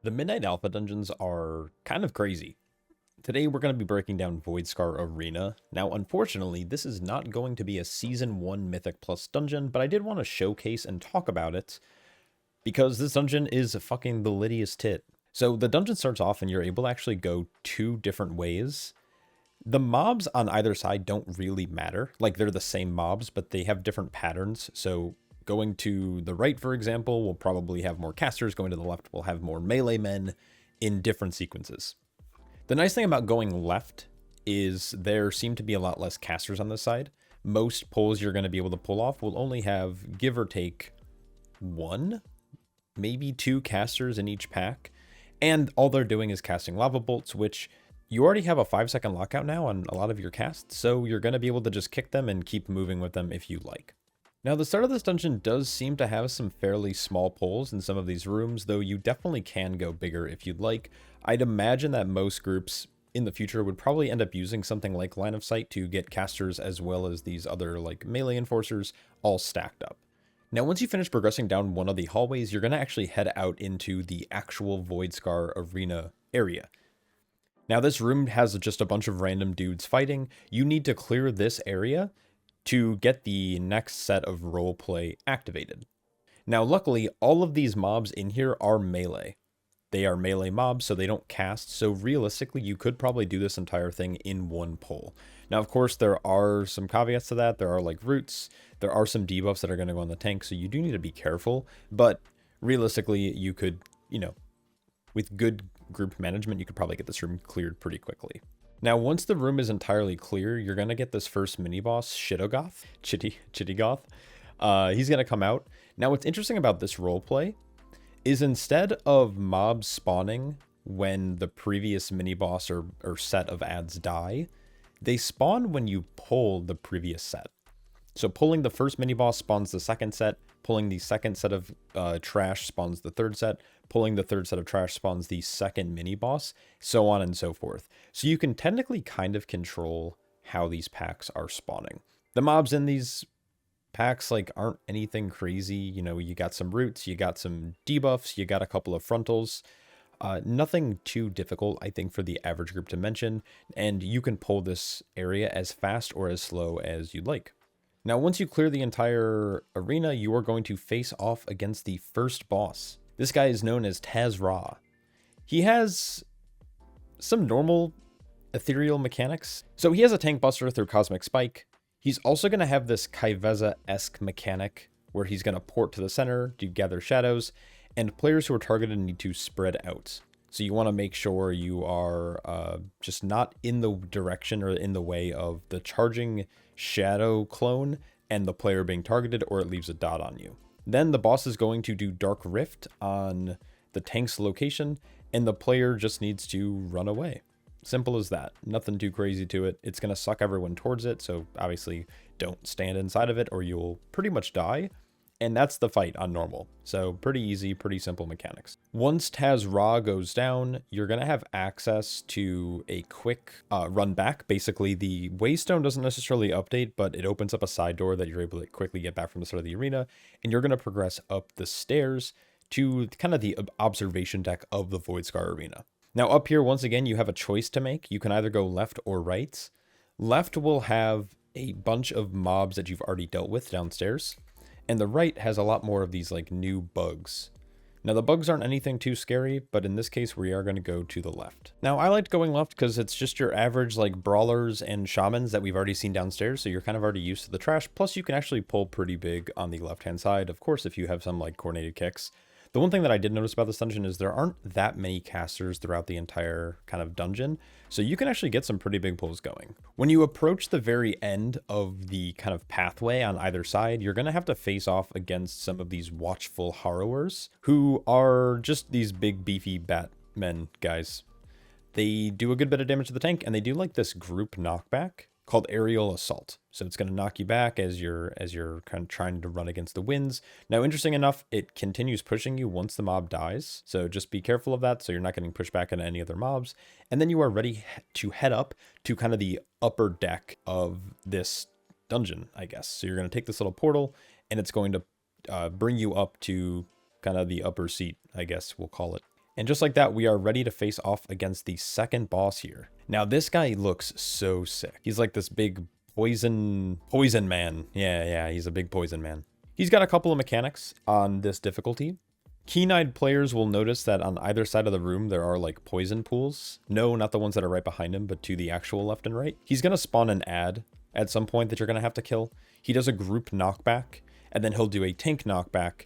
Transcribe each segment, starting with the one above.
The Midnight Alpha dungeons are kind of crazy. Today we're going to be breaking down Voidscar Arena. Now, unfortunately, this is not going to be a Season 1 Mythic Plus dungeon, but I did want to showcase and talk about it because this dungeon is fucking the littiest tit. So the dungeon starts off and you're able to actually go two different ways. The mobs on either side don't really matter. Like, they're the same mobs, but they have different patterns. So going to the right, for example, will probably have more casters. Going to the left will have more melee men in different sequences. The nice thing about going left is there seem to be a lot less casters on this side. Most pulls you're going to be able to pull off will only have, give or take, one, maybe two casters in each pack. And all they're doing is casting lava bolts, which you already have a 5-second lockout now on a lot of your casts, so you're going to be able to just kick them and keep moving with them if you like. Now, the start of this dungeon does seem to have some fairly small pulls in some of these rooms, though you definitely can go bigger if you'd like. I'd imagine that most groups in the future would probably end up using something like Line of Sight to get casters as well as these other like melee enforcers all stacked up. Now, once you finish progressing down one of the hallways, you're going to actually head out into the actual Voidscar Arena area. Now, this room has just a bunch of random dudes fighting. You need to clear this area to get the next set of roleplay activated. Now, luckily, all of these mobs in here are melee. They are melee mobs, so they don't cast, so realistically, you could probably do this entire thing in one pull. Now, of course, there are some caveats to that. There are, like, roots. There are some debuffs that are going to go on the tank, so you do need to be careful, but realistically, you could, with good group management, you could probably get this room cleared pretty quickly. Now, once the room is entirely clear, you're going to get this first mini-boss, Chittigoth. He's going to come out. Now, what's interesting about this roleplay is instead of mobs spawning when the previous mini-boss or set of ads die, they spawn when you pull the previous set. So pulling the first mini-boss spawns the second set, pulling the second set of trash spawns the third set, pulling the third set of trash spawns the second mini-boss, so on and so forth. So you can technically kind of control how these packs are spawning. The mobs in these packs aren't anything crazy. You got some roots, you got some debuffs, you got a couple of frontals. Nothing too difficult, I think, for the average group to mention, and you can pull this area as fast or as slow as you'd like. Now, once you clear the entire arena, you are going to face off against the first boss. This guy is known as Taz. He has some normal ethereal mechanics. So he has a tank buster through Cosmic Spike. He's also going to have this Kaiveza-esque mechanic where he's going to port to the center to gather shadows, and players who are targeted need to spread out. So you want to make sure you are just not in the direction or in the way of the charging shadow clone and the player being targeted, or it leaves a dot on you. Then the boss is going to do Dark Rift on the tank's location, and the player just needs to run away. Simple as that. Nothing too crazy to it. It's going to suck everyone towards it, so obviously don't stand inside of it or you'll pretty much die. And that's the fight on normal. So pretty easy, pretty simple mechanics. Once Taz goes down, you're going to have access to a quick run back. Basically, the Waystone doesn't necessarily update, but it opens up a side door that you're able to quickly get back from the start of the arena. And you're going to progress up the stairs to kind of the observation deck of the Voidscar Arena. Now up here, once again, you have a choice to make. You can either go left or right. Left will have a bunch of mobs that you've already dealt with downstairs. And the right has a lot more of these new bugs. Now the bugs aren't anything too scary, but in this case we are going to go to the left. Now I liked going left because it's just your average brawlers and shamans that we've already seen downstairs, so you're kind of already used to the trash. Plus you can actually pull pretty big on the left hand side, of course, if you have some coordinated kicks. The one thing that I did notice about this dungeon is there aren't that many casters throughout the entire kind of dungeon, so you can actually get some pretty big pulls going. When you approach the very end of the kind of pathway on either side, you're going to have to face off against some of these watchful harrowers, who are just these big beefy Batmen guys. They do a good bit of damage to the tank, and they do this group knockback called aerial assault. So it's going to knock you back as you're kind of trying to run against the winds. Now, interesting enough, it continues pushing you once the mob dies. So just be careful of that so you're not getting pushed back into any other mobs. And then you are ready to head up to kind of the upper deck of this dungeon, I guess. So you're going to take this little portal and it's going to bring you up to kind of the upper seat, I guess we'll call it. And just like that, we are ready to face off against the second boss here. Now, this guy looks so sick. He's like this big poison man. Yeah, he's a big poison man. He's got a couple of mechanics on this difficulty. Keen-eyed players will notice that on either side of the room, there are like poison pools. No, not the ones that are right behind him, but to the actual left and right. He's going to spawn an ad at some point that you're going to have to kill. He does a group knockback, and then he'll do a tank knockback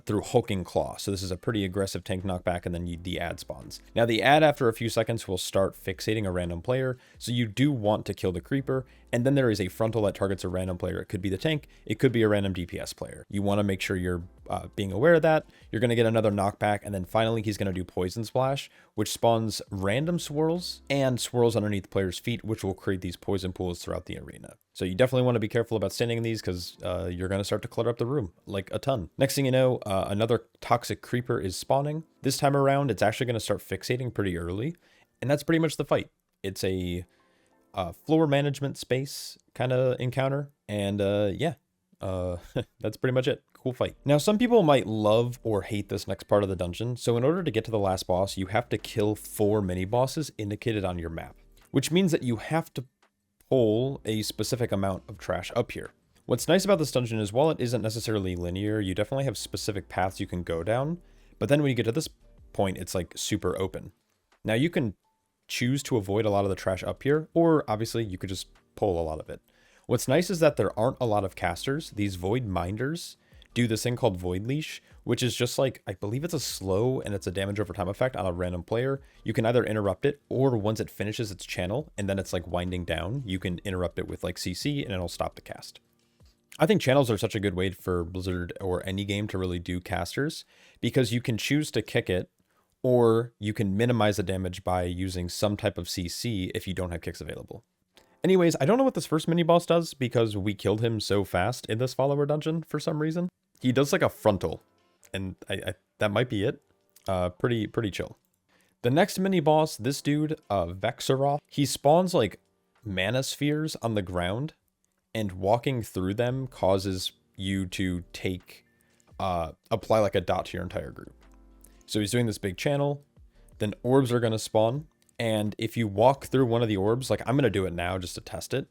through Hulking Claw. So this is a pretty aggressive tank knockback, and then the ad spawns. Now the ad after a few seconds will start fixating a random player, so you do want to kill the creeper, and then there is a frontal that targets a random player. It could be the tank, it could be a random DPS player. You want to make sure you're being aware of that. You're going to get another knockback, and then finally he's going to do Poison Splash, which spawns random swirls and swirls underneath players' feet, which will create these poison pools throughout the arena. So you definitely want to be careful about standing in these because you're going to start to clutter up the room like a ton. Next thing you know, another toxic creeper is spawning. This time around, it's actually going to start fixating pretty early, and that's pretty much the fight. It's a floor management space kind of encounter, and yeah, that's pretty much it. Cool fight. Now, some people might love or hate this next part of the dungeon, so in order to get to the last boss, you have to kill 4 mini-bosses indicated on your map, which means that you have to pull a specific amount of trash up here. What's nice about this dungeon is while it isn't necessarily linear, you definitely have specific paths you can go down, but then when you get to this point, it's like super open. Now, you can choose to avoid a lot of the trash up here, or obviously you could just pull a lot of it. What's nice is that there aren't a lot of casters. These Void Minders do this thing called Void Leash, which is just like, I believe it's a slow and it's a damage over time effect on a random player. You can either interrupt it, or once it finishes its channel and then it's like winding down, you can interrupt it with like CC and it'll stop the cast. I think channels are such a good way for Blizzard or any game to really do casters, because you can choose to kick it, or you can minimize the damage by using some type of CC if you don't have kicks available. Anyways, I don't know what this first mini-boss does because we killed him so fast in this follower dungeon for some reason. He does like a frontal, and that might be it. Pretty chill. The next mini-boss, this dude, Vexaroth, he spawns like mana spheres on the ground, and walking through them causes you to apply like a dot to your entire group. So he's doing this big channel, then orbs are going to spawn, and if you walk through one of the orbs, like I'm going to do it now just to test it,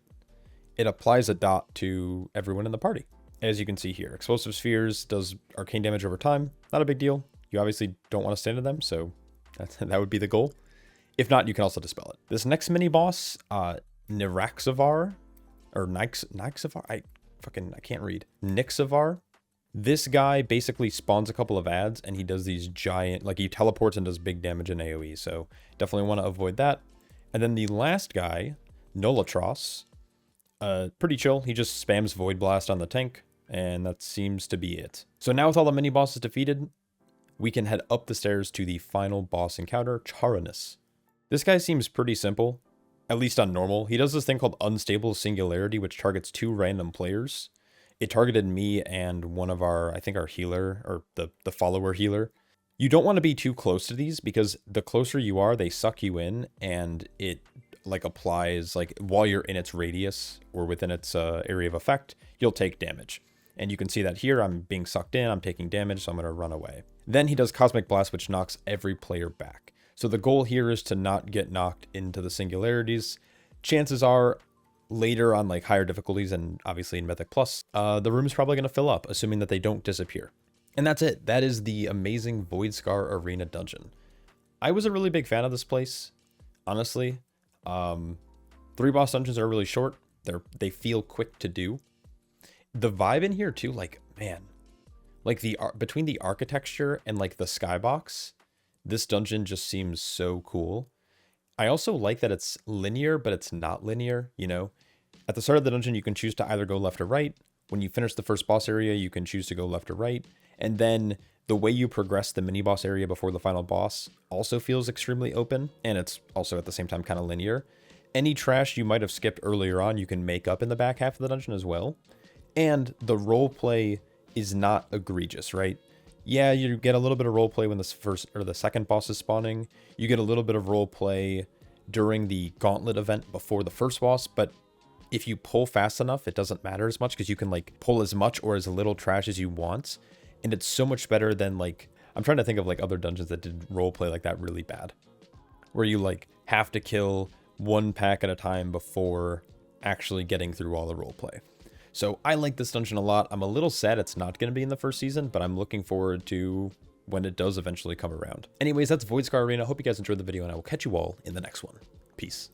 it applies a dot to everyone in the party. As you can see here, explosive spheres does arcane damage over time. Not a big deal. You obviously don't want to stand in them, so that would be the goal. If not, you can also dispel it. This next mini boss, Niraxivar, or Nixavar, I can't read. Nixavar. This guy basically spawns a couple of ads, and he does these giant, like he teleports and does big damage in AoE, so definitely want to avoid that. And then the last guy, Nolatros, pretty chill. He just spams Void Blast on the tank, and that seems to be it. So now with all the mini bosses defeated, we can head up the stairs to the final boss encounter, Charanus. This guy seems pretty simple, at least on normal. He does this thing called Unstable Singularity, which targets 2 random players. It targeted me and one of our, I think our healer, or the follower healer. You don't want to be too close to these, because the closer you are, they suck you in, and it like applies, like while you're in its radius or within its area of effect, you'll take damage. And you can see that here, I'm being sucked in, I'm taking damage, so I'm going to run away. Then he does Cosmic Blast, which knocks every player back. So the goal here is to not get knocked into the singularities. Chances are, later on like higher difficulties, and obviously in Mythic Plus, the room's probably going to fill up, assuming that they don't disappear. And that's it. That is the amazing Voidscar Arena dungeon. I was a really big fan of this place, honestly. 3 boss dungeons are really short. They feel quick to do. The vibe in here too, like, man, like between the architecture and like the skybox, this dungeon just seems so cool. I also like that it's linear, but it's not linear, you know? At the start of the dungeon, you can choose to either go left or right. When you finish the first boss area, you can choose to go left or right. And then the way you progress the mini boss area before the final boss also feels extremely open, and it's also at the same time kind of linear. Any trash you might have skipped earlier on, you can make up in the back half of the dungeon as well. And the roleplay is not egregious, right? Yeah, you get a little bit of roleplay when this first or the second boss is spawning. You get a little bit of roleplay during the gauntlet event before the first boss, but if you pull fast enough, it doesn't matter as much because you can like pull as much or as little trash as you want. And it's so much better than like I'm trying to think of like other dungeons that did roleplay like that really bad, where you like have to kill one pack at a time before actually getting through all the roleplay. So I like this dungeon a lot. I'm a little sad it's not going to be in the first season, but I'm looking forward to when it does eventually come around. Anyways, that's Voidscar Arena. Hope you guys enjoyed the video, and I will catch you all in the next one. Peace.